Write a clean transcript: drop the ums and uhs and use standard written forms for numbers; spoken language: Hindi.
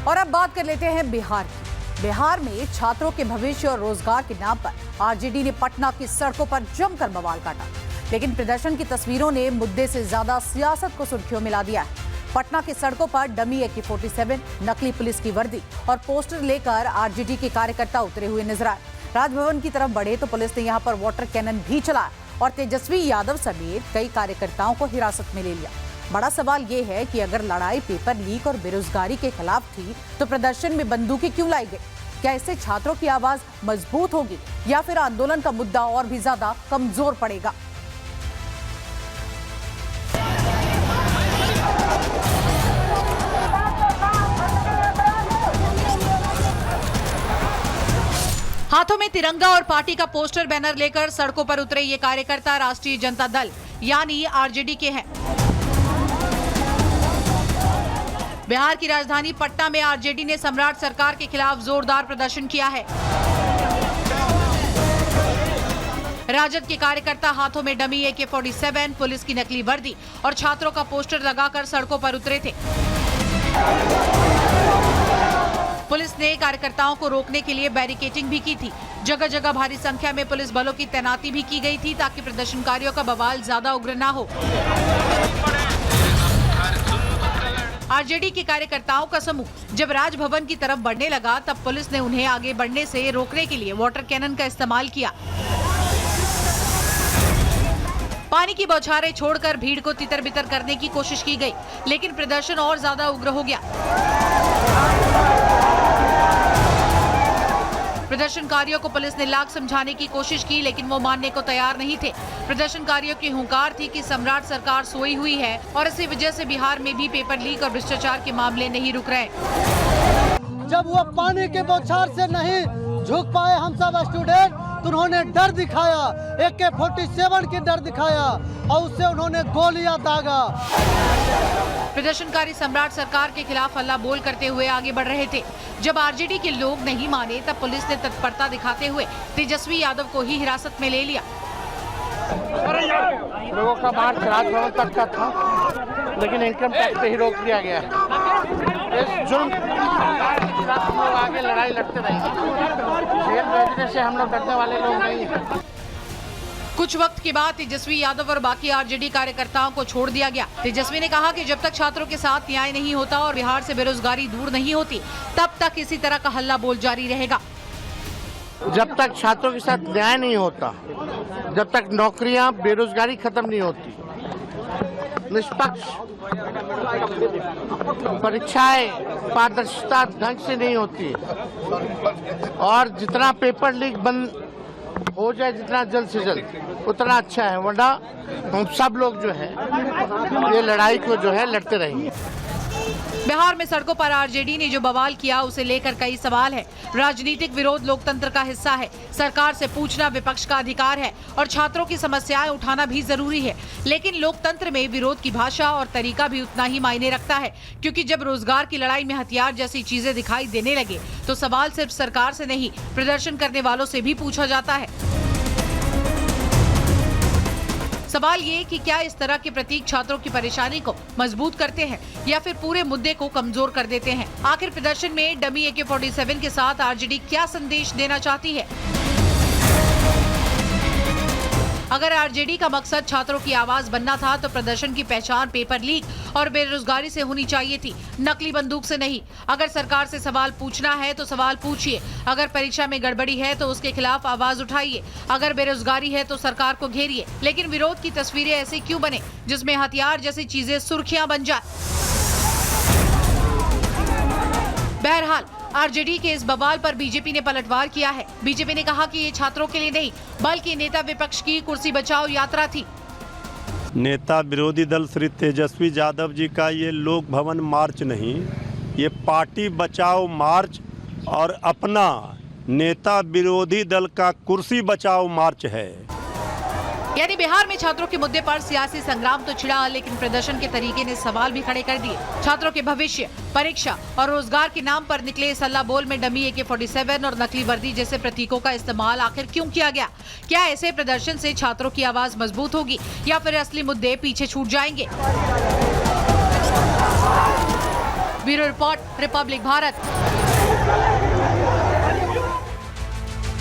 और अब बात कर लेते हैं बिहार की। बिहार में छात्रों के भविष्य और रोजगार के नाम पर आरजेडी ने पटना की सड़कों पर जमकर बवाल काटा, लेकिन प्रदर्शन की तस्वीरों ने मुद्दे से ज्यादा सियासत को सुर्खियों में ला दिया है। पटना की सड़कों पर डमी AK-47, नकली पुलिस की वर्दी और पोस्टर लेकर आरजेडी के कार्यकर्ता उतरे हुए नजर आए। राजभवन की तरफ बढ़े तो पुलिस ने यहां पर वाटर कैनन भी चलाया और तेजस्वी यादव समेत कई कार्यकर्ताओं को हिरासत में ले लिया। बड़ा सवाल ये है कि अगर लड़ाई पेपर लीक और बेरोजगारी के खिलाफ थी तो प्रदर्शन में बंदूकें क्यों लाई गई? क्या इससे छात्रों की आवाज मजबूत होगी या फिर आंदोलन का मुद्दा और भी ज्यादा कमजोर पड़ेगा? हाथों में तिरंगा और पार्टी का पोस्टर बैनर लेकर सड़कों पर उतरे ये कार्यकर्ता राष्ट्रीय जनता दल यानी आरजेडी के हैं। बिहार की राजधानी पटना में आरजेडी ने सम्राट सरकार के खिलाफ जोरदार प्रदर्शन किया है। राजद के कार्यकर्ता हाथों में डमी AK-47, पुलिस की नकली वर्दी और छात्रों का पोस्टर लगाकर सड़कों पर उतरे थे। पुलिस ने कार्यकर्ताओं को रोकने के लिए बैरिकेडिंग भी की थी। जगह जगह भारी संख्या में पुलिस बलों की तैनाती भी की गई थी ताकि प्रदर्शनकारियों का बवाल ज्यादा उग्र न हो। आरजेडी के कार्यकर्ताओं का समूह जब राजभवन की तरफ बढ़ने लगा तब पुलिस ने उन्हें आगे बढ़ने से रोकने के लिए वाटर कैनन का इस्तेमाल किया। पानी की बौछारें छोड़कर भीड़ को तितर-बितर करने की कोशिश की गई, लेकिन प्रदर्शन और ज्यादा उग्र हो गया। प्रदर्शनकारियों को पुलिस ने लाख समझाने की कोशिश की, लेकिन वो मानने को तैयार नहीं थे। प्रदर्शनकारियों की हुंकार थी कि सम्राट सरकार सोई हुई है और इसी वजह से बिहार में भी पेपर लीक और भ्रष्टाचार के मामले नहीं रुक रहे। जब वो पानी के बौछार से नहीं झुक पाए हम सब स्टूडेंट, तो उन्होंने डर दिखाया, AK-47 की डर दिखाया और उससे उन्होंने गोलियां दागा। प्रदर्शनकारी सम्राट सरकार के खिलाफ हल्ला बोल करते हुए आगे बढ़ रहे थे। जब आरजेडी के लोग नहीं माने तब पुलिस ने तत्परता दिखाते हुए तेजस्वी यादव को ही हिरासत में ले लिया। लोगों का मार्च राजभवन तक का था, लेकिन इनकम टैक्स पे ही रोक दिया गया है। इस जुर्म के खिलाफ हम लोग आगे लड़ाई लड़ते रहेंगे। जेल भेजने से हम लोग डरने वाले लोग नहीं हैं। कुछ वक्त के बाद तेजस्वी यादव और बाकी आरजेडी कार्यकर्ताओं को छोड़ दिया गया। तेजस्वी ने कहा कि जब तक छात्रों के साथ न्याय नहीं होता और बिहार से बेरोजगारी दूर नहीं होती तब तक इसी तरह का हल्ला बोल जारी रहेगा। जब तक छात्रों के साथ न्याय नहीं होता, जब तक नौकरियां, बेरोजगारी खत्म नहीं होती, निष्पक्ष परीक्षाएं पारदर्शिता ढंग से नहीं होती और जितना पेपर लीक बंद हो जाए जितना जल्द से जल्द उतना अच्छा है, वरना हम सब लोग जो है ये लड़ाई को जो है लड़ते रहेंगे। बिहार में सड़कों पर आरजेडी ने जो बवाल किया उसे लेकर कई सवाल है। राजनीतिक विरोध लोकतंत्र का हिस्सा है, सरकार से पूछना विपक्ष का अधिकार है और छात्रों की समस्याएं उठाना भी जरूरी है, लेकिन लोकतंत्र में विरोध की भाषा और तरीका भी उतना ही मायने रखता है, क्योंकि जब रोजगार की लड़ाई में हथियार जैसी चीजें दिखाई देने लगे तो सवाल सिर्फ सरकार से नहीं प्रदर्शन करने वालों से भी पूछा जाता है। सवाल ये कि क्या इस तरह के प्रतीक छात्रों की परेशानी को मजबूत करते हैं या फिर पूरे मुद्दे को कमजोर कर देते हैं? आखिर प्रदर्शन में डमी AK-47 के साथ आरजेडी क्या संदेश देना चाहती है? अगर आरजेडी का मकसद छात्रों की आवाज बनना था तो प्रदर्शन की पहचान पेपर लीक और बेरोजगारी से होनी चाहिए थी, नकली बंदूक से नहीं। अगर सरकार से सवाल पूछना है तो सवाल पूछिए, अगर परीक्षा में गड़बड़ी है तो उसके खिलाफ आवाज उठाइए, अगर बेरोजगारी है तो सरकार को घेरिए, लेकिन विरोध की तस्वीरें ऐसी क्यों बने जिसमें हथियार जैसी चीजें सुर्खियां बन जाए? बहरहाल आरजेडी के इस बवाल पर बीजेपी ने पलटवार किया है। बीजेपी ने कहा कि ये छात्रों के लिए नहीं बल्कि नेता विपक्ष की कुर्सी बचाओ यात्रा थी। नेता विरोधी दल श्री तेजस्वी यादव जी का ये लोक भवन मार्च नहीं, ये पार्टी बचाओ मार्च और अपना नेता विरोधी दल का कुर्सी बचाओ मार्च है। यानी बिहार में छात्रों के मुद्दे पर सियासी संग्राम तो छिड़ा, लेकिन प्रदर्शन के तरीके ने सवाल भी खड़े कर दिए। छात्रों के भविष्य, परीक्षा और रोजगार के नाम पर निकले इस हल्ला बोल में डमी AK-47 और नकली वर्दी जैसे प्रतीकों का इस्तेमाल आखिर क्यों किया गया? क्या ऐसे प्रदर्शन से छात्रों की आवाज मजबूत होगी या फिर असली मुद्दे पीछे छूट जाएंगे? Bureau report, Republic Bharat.